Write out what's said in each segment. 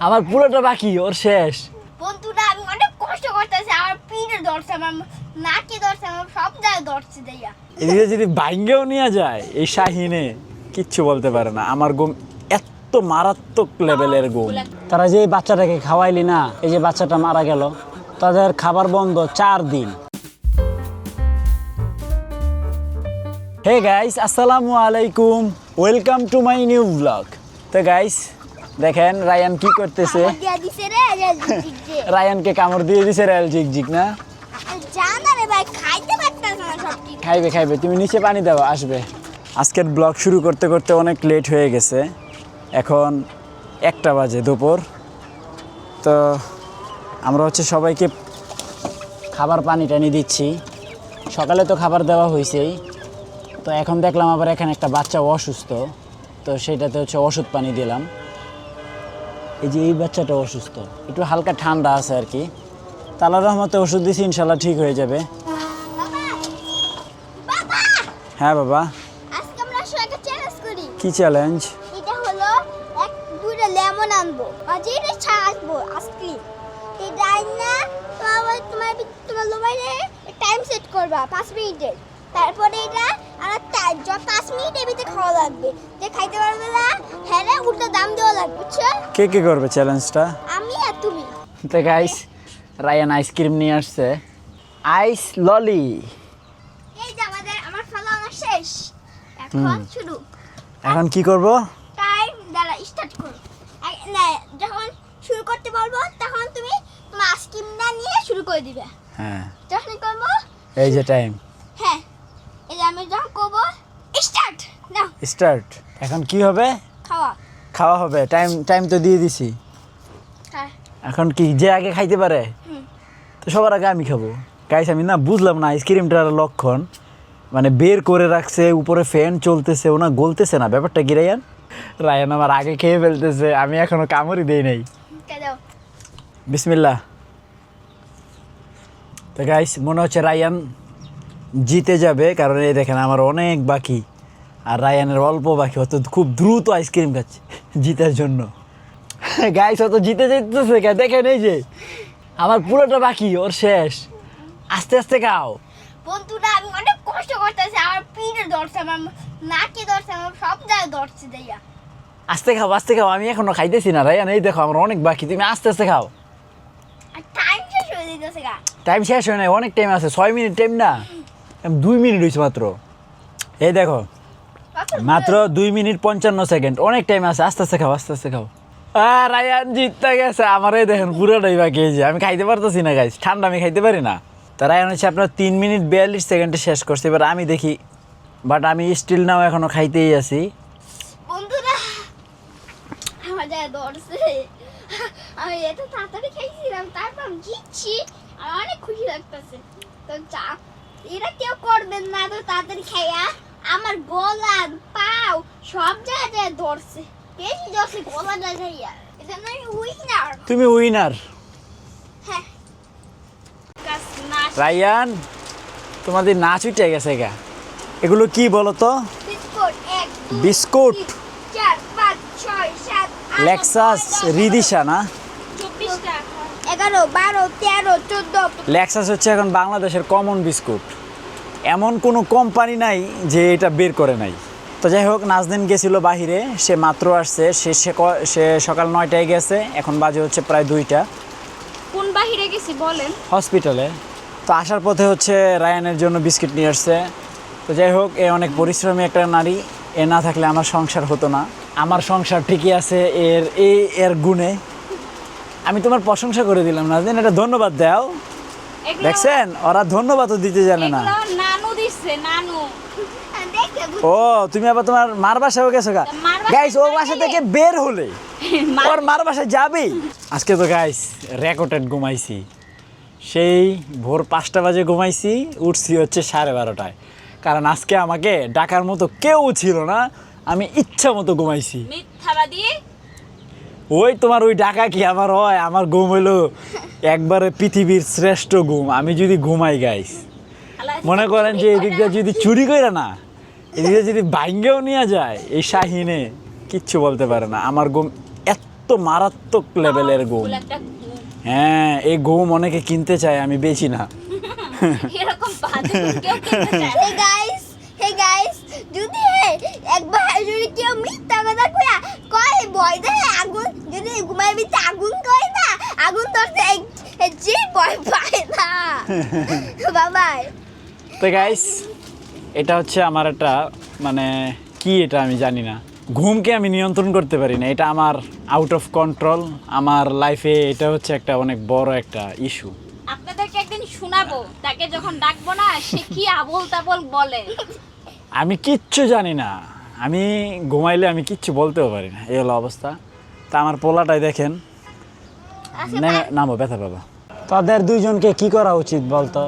আমার পুরোটা বাকি, ওর শেষ। বন্ধুরা আমি অনেক কষ্ট করতেছি, আমার পিঠে ধরছে, আমার নাকে ধরছে, আমার সব জায়গায় ধরছে দেয়া। এদিকে যদি ভাঙ্গেও নিয়ে যায় এই শাহিনে, কিচ্ছু বলতে পারে না। আমার ঘুম এত মারাত্মক লেভেলের ঘুম। তারা যে বাচ্চাটাকে খাওয়াইলি না, এই যে বাচ্চাটা মারা গেল, তাদের খাবার বন্ধ 4 দিন। হে গাইস, আসসালামু আলাইকুম, welcome to my new blog. তো গাইস দেখেন রায়ান কি করতেছে। আমার দিয়া দিছে রে ঝিকঝিক। রায়ানকে কামড় দিয়ে দিছে রেল ঝিকঝিক না। জানা রে ভাই, খাইতে পারতাছ না সব কিছু। খাইবে, তুমি নিচে পানি দাও, আসবে। আজকের ব্লগ শুরু করতে করতে অনেক লেট হয়ে গেছে, এখন 1টা বাজে দুপুর। তো আমরা হচ্ছে সবাইকে খাবার পানি টানি দিচ্ছি। সকালে তো খাবার দেওয়া হয়েছেই, তো এখন দেখলাম আবার এখানে একটা বাচ্চা অসুস্থ, তো সেটাতে হচ্ছে ওষুধ পানি দিলাম। এই যে এই বাচ্চাটা অসুস্থ, একটু হালকা ঠান্ডা আছে আর কি। তো আল্লাহর রহমতে ওষুধ দিছি, ইনশাল্লাহ ঠিক হয়ে যাবে। বাবা বাবা, হ্যাঁ বাবা। আজকে আমরা আসলে একটা চ্যালেঞ্জ করি। কি চ্যালেঞ্জ? এটা হলো দুইটা লেমন আনবো আর যেটা ছাড়বো আইসক্রিম। এটা না তোমার মোবাইলে টাইম সেট করবা 5 মিনিটের, তারপরে এটা আর 5 মিনিটের ভিতরে খাওয়া লাগবে। যে খাইতে পারবে না হ্যাঁ রে উল্টো দাম দেওয়া লাগবে, বুঝছো? কে কে করবে চ্যালেঞ্জটা? আমি আর তুমি। তো গাইস রায়ান আইসক্রিম নিয়ে আসছে, আইস ললি। এই যে আমার ফালানো শেষ, এখন শুরু। এখন কি করব? টাইম দ্বারা স্টার্ট করো। না, যখন শুরু করতে বলবো তখন তুমি তোমার আইসক্রিমটা নিয়ে শুরু করে দিবে। হ্যাঁ, যখন করবো এই যে টাইম হ্যাঁ, এই যে আমি যখন করবো স্টার্ট নাও, স্টার্ট। এখন কি হবে? খাওয়া। খাওয়া হবে। টাইম তো দিয়ে দিছি। হ্যাঁ, এখন কি যে আগে খাইতে পারে? তো সবার আগে আমি খাবো। গাইস আমি না বুঝলাম না আইসক্রিমটার লক্ষণ, মানে বের করে রাখছে, উপরে ফ্যান চলতেছে, ওনা গলতেছে না, ব্যাপারটা কি রায়ান? রায়ান আমার আগে খেয়ে ফেলতেছে, আমি এখনো কামড়ই দেই নাই। কে দাও। বিসমিল্লাহ। তো গাইস মনে হচ্ছে রায়ান জিতে যাবে, কারণ এই দেখেন আমার অনেক বাকি আর রায়ানের অল্প বাকি। অত খুব দ্রুত আইসক্রিম খাচ্ছে জিতার জন্য। গাইস অত জিতে যেতেছে, দেখেন এই যে আমার পুরোটা বাকি, ওর শেষ। আস্তে আস্তে খাও। বন্ধুরা আমি অনেক কষ্ট করতেছি, আমার পিঠে ধরছে, আমার নাকে ধরছে, আমার সব জায়গায় ধরছে দেয়া। আস্তে খাও, আস্তে খাও, আমি এখনো খাইতেছি না রায়ান। এই দেখো আমার অনেক বাকি, তুমি আস্তে আস্তে খাও। আর টাইম শেষ হয়ে যেতেছে গা। টাইম শেষ হয় নাই, অনেক টাইম আছে, 6 মিনিট টাইম না, 2 মিনিট হয়েছে মাত্র। এই দেখো মাত্র 2 মিনিট 55 সেকেন্ড, অনেক টাইম আছে, আস্তে আস্তে খাও, আস্তে আস্তে খাও। রায়ান জিততে গেছে। আমার এই দেখেন পুরোটাই বাকি, এই যে আমি খাইতে পারতেছি না গাইস, ঠান্ডা আমি খাইতে পারি না। তো রায়ান হচ্ছে আপনার 3 মিনিট 42 সেকেন্ডে শেষ করছে। এবার আমি দেখি, বাট আমি স্টিল নাও এখনো খাইতেই আছি। বন্ধুরা আমার জায়গায় ধরছে, আমি এত তাড়াতাড়ি খাইছিলাম, তারপর আমি জিতছি, আর অনেক খুশি লাগতেছে। তো যা এরা কেউ করবেন না তো তাড়াতাড়ি খাইয়া, আমার গলা পাও সব জায়গায় ধরছে, বেশি ধরছে গলা জায়গায়। এটা না আমি উইনার। তুমি উইনার। হ্যাঁ, রায়ান তোমাদের নাচ উঠে গেছে গা। এগুলো কি বলো তো? বিস্কুট 1 2 বিস্কুট 4 5 6 7 8 লেক্সাস রিদিশা না? 24টা 11 12 13 14। লেক্সাস হচ্ছে এখন বাংলাদেশের কমন বিস্কুট, এমন কোনো কোম্পানি নাই যে এটা বের করে নাই। তো যাই হোক, নাজদিন গেছিলো বাহিরে, সে মাত্র আসছে, সে সকাল 9টায় গেছে, এখন বাজে হচ্ছে প্রায় 2টা। কোন বাহিরে গেছি বলেন? হসপিটালে। তো আসার পথে হচ্ছে রায়ানের জন্য বিস্কিট নিয়ে আসছে। তো যাই হোক, এ অনেক পরিশ্রমী একটা নারী, এ না থাকলে আমার সংসার হতো না। আমার সংসার ঠিকই আছে এর গুণে। আমি তোমার প্রশংসা করে দিলাম নাজদিন, এটা ধন্যবাদ দাও। দেখছেন ওরা ধন্যবাদও দিতে জানে না। নানু দিছে, নানু। ও তুমি আবার তোমার মার বাসায়ও গেছো গা? গাইস ও বাসা থেকে বের হলে ওর মার বাসায় যাবেই। আজকে তো গাইস রেকর্ডেড ঘুমাইছি, সেই ভোর 5টা বাজে ঘুমাইছি, উঠছি হচ্ছে 12:30টায়। কারণ আজকে আমাকে ডাকার মতো কেউ ছিল না, আমি ইচ্ছা মতো ঘুমাইছি। মিথ্যাবাদী। ওই তোমার ওই ডাকা কি আমার হয়? আমার ঘুম হইলো একবারে পৃথিবীর শ্রেষ্ঠ ঘুম। আমি যদি ঘুমাই গাইস, মনে করেন যে এদিকটা যদি চুরি করে না, এদিকে যদি ভাঙ্গেও নিয়ে যায় এই শাহিনে, কিচ্ছু বলতে পারে না। আমার ঘুম এত এত মারাত্মক লেভেলের ঘুম। ফুল একটা ঘুম। হ্যাঁ, এই ঘুম অনেকে কিনতে চায়, আমি বেচি না। এরকম বাজে ঘুম কেউ কিনতে চায় না। Hey guys, যদি একবার যদি কেউ মিথ্যা কথা কয় ভয় দেয় আগুন, যদি ঘুমায় মিথ্যা আগুন কয় না, আগুন ধরতে যে ভয় পায় না। বাবাই তো গাইস, এটা হচ্ছে আমার একটা মানে কি এটা আমি জানি না, ঘুমকে আমি নিয়ন্ত্রণ করতে পারি না, এটা আমার আউট অফ কন্ট্রোল। আমার লাইফে এটা হচ্ছে একটা অনেক বড় একটা ইস্যু। আপনাদেরকে একদিন শোনাবো, তাকে যখন ডাকবো না সে কি আবোল তাবোল বলে। আমি কিচ্ছু জানি না, আমি ঘুমাইলে আমি কিচ্ছু বলতেও পারি না, এই হলো অবস্থা। তা আমার পোলাটাই দেখেন, নামো ব্যথা পাবা। তাদের দুইজনকে কি করা উচিত বলতো?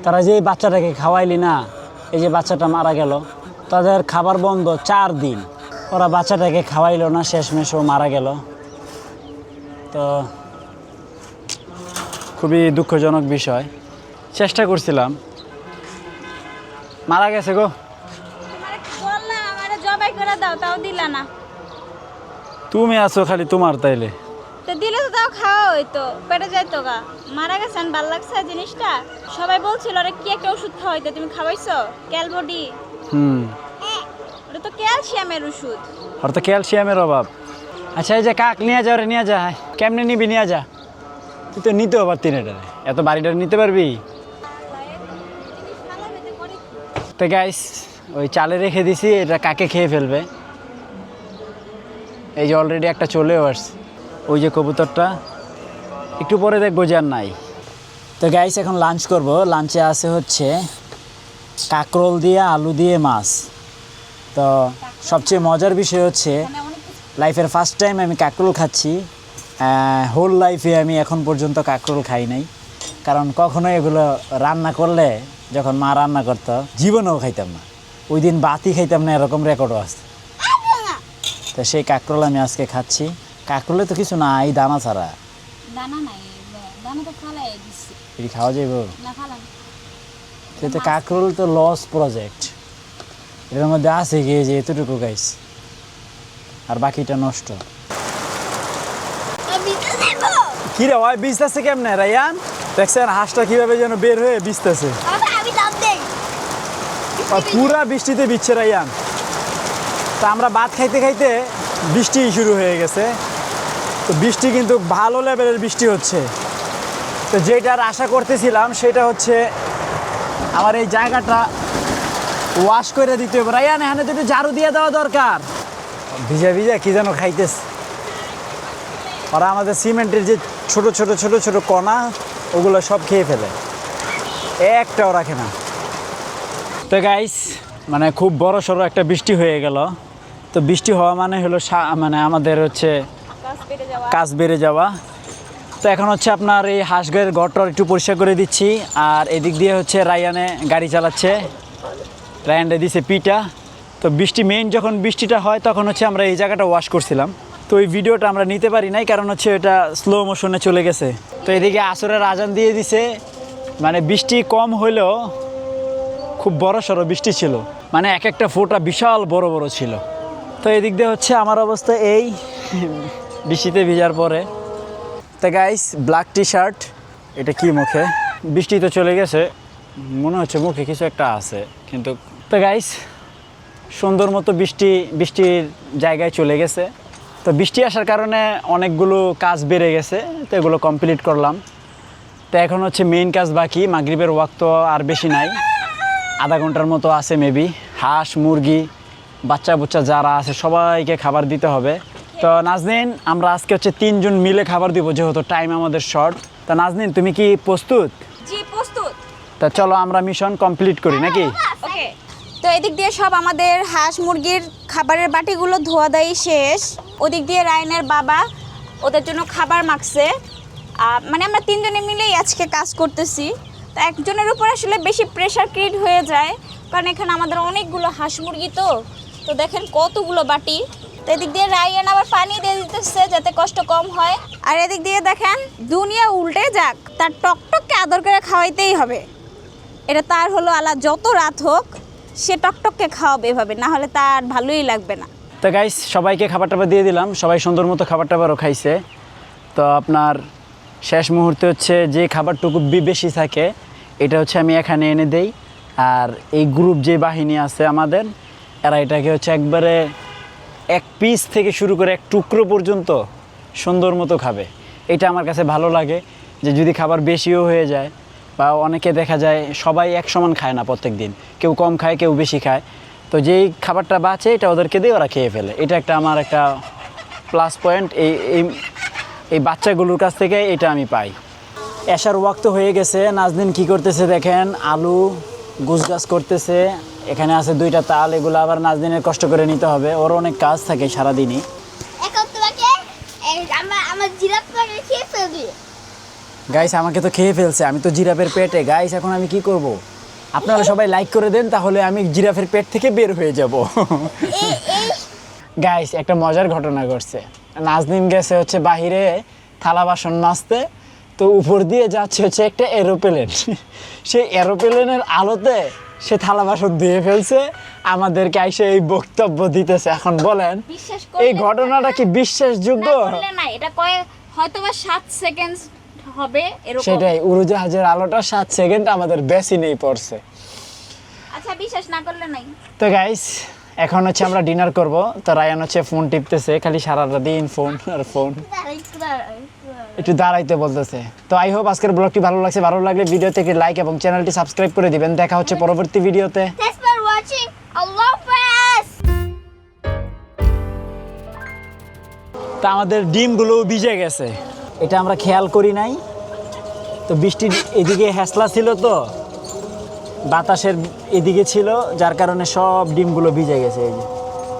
তারা যে এই বাচ্চাটাকে খাওয়াইলি না, এই যে বাচ্চাটা মারা গেল, তাদের খাবার বন্ধ 4 দিন, ওরা বাচ্চাটাকে খাওয়াইলো না, শেষমেশ ও মারা গেল। তো খুবই দুঃখজনক বিষয়। চেষ্টা করছিলাম, মারা গেছে গো। তোমারে বললাম আমারে জবাই করে দাও, তাও দিলা না। তুমি আছো খালি তোমার, তাইলে তো দিলে তো তাও খাওয়া হইতো, পেটে যাইতো গা। মারা গেছেন, ভাল লাগছে জিনিসটা। সবাই বলছিল ওরা কি একটা ওষুধ খাওয়াইতে, তুমি খাওয়াইছো? ক্যালবডি। ওটা তো ক্যালসিয়ামের ওষুধ। আর তো ক্যালসিয়ামের অভাব। আচ্ছা, এই যে কাক নিয়ে যা, রে নিয়ে যা, কেমনে নিবি নিয়ে যা, তুই তো নিতেও পারতি না, এটারে এত বাড়িটা নিতে পারবি? তো গাইস, ওই চালে রেখে দিছি, এটা কাকে খেয়ে ফেলবে। এই যে অলরেডি একটা চলেও আসছে, ওই যে কবুতরটা, একটু পরে দেখবো যে আর নাই। তো গাইস, এখন লাঞ্চ করব। লাঞ্চে আছে হচ্ছে কাঁকরোল দিয়ে আলু দিয়ে মাছ। তো সবচেয়ে মজার বিষয় হচ্ছে লাইফের ফার্স্ট টাইম আমি কাঁকরোল খাচ্ছি। হোল লাইফে আমি এখন পর্যন্ত কাঁকরোল খাই নাই, কারণ কখনো এগুলো রান্না করলে, যখন মা রান্না করতো, জীবনেও খাইতাম না। ওই দিন বাতি খাইতাম না, এরকম রেকর্ডও আছে। তো সেই কাঁকরোল আমি আজকে খাচ্ছি। কাঁকরোলে তো কিছু না, এই দানা ছাড়া। দানা নাই, দানা তো ফালাই দিছি। এটি খাওয়া যাইব? না ফালান। তো কাঁকরোল তো লস প্রজেক্ট, এর মধ্যে আছে গিয়ে যে এতটুকু গাইস, আর বাকিটা নষ্ট। কি রে ভাই, বিজতেছে কেমনে রায়ান? দেখছেন হাঁসটা কিভাবে যেন বের হয়ে বিজতেছে, আমি লাভ দেই। পুরা বৃষ্টিতে বিচ্ছে রায়ান। তা আমরা ভাত খাইতে খাইতে বৃষ্টি শুরু হয়ে গেছে। তো বৃষ্টি কিন্তু ভালো লেভেলের বৃষ্টি হচ্ছে। তো যেটার আশা করতেছিলাম সেটা হচ্ছে আমার এই জায়গাটা ওয়াশ করে দিতে হবে। রায়ান, এখানে তো একটু ঝাড়ু দিয়ে দেওয়া দরকার। ভিজা ভিজা কি যেন খাইতেছে ওরা, আমাদের সিমেন্টের যে ছোট ছোট ছোট ছোট কণা, ওগুলো সব খেয়ে ফেলে, একটাও রাখে না। তো গাইস, মানে খুব বড় সড়ো একটা বৃষ্টি হয়ে গেল। তো বৃষ্টি হওয়া মানে হলো মানে আমাদের হচ্ছে কাজ বেড়ে যাওয়া। তো এখন হচ্ছে আপনার এই হাঁসগের ঘরটা একটু পরিষ্কার করে দিচ্ছি, আর এদিক দিয়ে হচ্ছে রায়ানে গাড়ি চালাচ্ছে, রায়ানরে দিছে পিটা। তো বৃষ্টি মেইন যখন বৃষ্টিটা হয় তখন হচ্ছে আমরা এই জায়গাটা ওয়াশ করছিলাম। তো এই ভিডিওটা আমরা নিতে পারি নাই, কারণ হচ্ছে এটা স্লো মোশনে চলে গেছে। তো এদিকে আসরের আজান দিয়ে দিছে, মানে বৃষ্টি কম হইলেও খুব বড় সড়ো বৃষ্টি ছিল, মানে এক একটা ফোঁটা বিশাল বড় বড় ছিল। তো এদিক দিয়ে হচ্ছে আমার অবস্থা এই বৃষ্টিতে ভিজার পরে। তো গাইস, ব্ল্যাক টি শার্ট, এটা কি মুখে? বৃষ্টি তো চলে গেছে, মনে হচ্ছে মুখে কিছু একটা আছে কিন্তু। তো গাইস, সুন্দর মতো বৃষ্টির জায়গায় চলে গেছে। তো বৃষ্টি আসার কারণে অনেকগুলো কাজ বেড়ে গেছে, তো এগুলো কমপ্লিট করলাম। তো এখন হচ্ছে মেইন কাজ বাকি, মাগরিবের ওয়াক্ত তো আর বেশি নাই, আধা ঘন্টার মতো আছে মেবি। হাঁস মুরগি বাচ্চা বুচ্চা যারা আছে সবাইকে খাবার দিতে হবে। তো নাজনীন, আমরা আজকে হচ্ছে 3 জন মিলে খাবার দিব, যেহেতু টাইম আমাদের শর্ট। তো নাজনীন, তুমি কি প্রস্তুত? জি প্রস্তুত। তা চলো আমরা মিশন কমপ্লিট করি নাকি? ওকে। তো এদিক দিয়ে সব আমাদের হাঁস মুরগির খাবারের বাটিগুলো ধোয়া দেয় শেষ। ওদিক দিয়ে রায়নের বাবা ওদের জন্য খাবার মাখছে। মানে আমরা 3 জনে মিলেই আজকে কাজ করতেছি। তো একজনের উপর আসলে বেশি প্রেশার ক্রিয়েট হয়ে যায়, কারণ এখানে আমাদের অনেকগুলো হাঁস মুরগি। তো দেখেন কতগুলো বাটি। তো এদিক দিয়ে রায়ান আবার পানি দিয়ে দিতেছে যাতে কষ্ট কম হয়। আর এদিক দিয়ে দেখেন দুনিয়া উল্টে যাক, তার টকটককে আদর করে খাওয়াইতেই হবে। এটা তার হলো আলা, যত রাত হোক সে টকটককে খাওয়াবে এভাবে, না হলে তার ভালোই লাগবে না। তো গাইস সবাইকে খাবার টাবার দিয়ে দিলাম, সবাই সুন্দর মতো খাবার টাবারও খাইছে। তো আপনার শেষ মুহূর্তে হচ্ছে যে খাবারটুকু বেশি থাকে এটা হচ্ছে আমি এখানে এনে দেই, আর এই গ্রুপ যে বাহিনী আছে আমাদের এরা এটাকে হচ্ছে একবারে এক পিস থেকে শুরু করে এক টুকরো পর্যন্ত সুন্দর মতো খাবে। এটা আমার কাছে ভালো লাগে যে যদি খাবার বেশিও হয়ে যায় বা অনেকে দেখা যায় সবাই এক সমান খায় না প্রত্যেক দিন, কেউ কম খায় কেউ বেশি খায়, তো যেই খাবারটা বাঁচে এটা ওদেরকে দিয়ে ওরা খেয়ে ফেলে। এটা একটা আমার একটা প্লাস পয়েন্ট, এই এই এই বাচ্চাগুলোর কাছ থেকে এটা আমি পাই। এশার ওয়াক্ত হয়ে গেছে, নাজনীন কি করতেছে দেখেন, আলু গুছগাছ করতেছে, এখানে আছে 2টা তাল, এগুলো আবার নাজনীনের কষ্ট করে নিতে হবে, ওর অনেক কাজ থাকে সারাদিনই। এখন তোমাকে আমার জিরাফটাকে খেয়ে ফেলবে। গাইস আমাকে তো খেয়ে ফেলছে, আমি তো জিরাফের পেটে। গাইস এখন আমি কি করব? আপনারা সবাই লাইক করে দেন, তাহলে আমি জিরাফের পেট থেকে বের হয়ে যাব। গাইস একটা মজার ঘটনা ঘটছে, নাজনীন গেছে হচ্ছে বাহিরে থালা বাসন মাজতে, তো উপর দিয়ে যাচ্ছে হচ্ছে একটা এরোপ্লেন, সেই এরোপ্লেনের আলোতে সে থালা বাসন ধুয়ে ফেলছে, আমাদেরকে এসে এই বক্তব্য দিতেছে। এখন বলেন বিশ্বাস এই করলে ঘটনাটা কি বিশ্বাসযোগ্য? না করলে না, এটা হয়তোবা 7 সেকেন্ড হবে এরকম। সেটাই, উড়োজাহাজের আলোটা 7 সেকেন্ড আমাদের বেসিনেই পড়ছে। আচ্ছা বিশ্বাস না করলে নাই। তো গাইস এখন হচ্ছে আমরা ডিনার করব। তো রায়ান হচ্ছে ফোন টিপতেছে, খালি সারাটা দিন ফোন আর ফোন, একটু দাঁড়াইতে বলতেছে। তো আই হোপ আজকের ব্লগটি ভালো লাগছে, ভালো লাগলে ভিডিওতে একটি লাইক এবং চ্যানেলটি সাবস্ক্রাইব করে দিবেন। দেখা হচ্ছে পরবর্তী ভিডিওতে। Thanks for watching. Allah Hafiz. তা আমাদের ডিমগুলো ভিজে গেছে, এটা আমরা খেয়াল করি নাই। তো বৃষ্টির এদিকে হেসলা ছিল, তো বাতাসের এদিকে ছিল, যার কারণে সব ডিমগুলো ভিজে গেছে। এই যে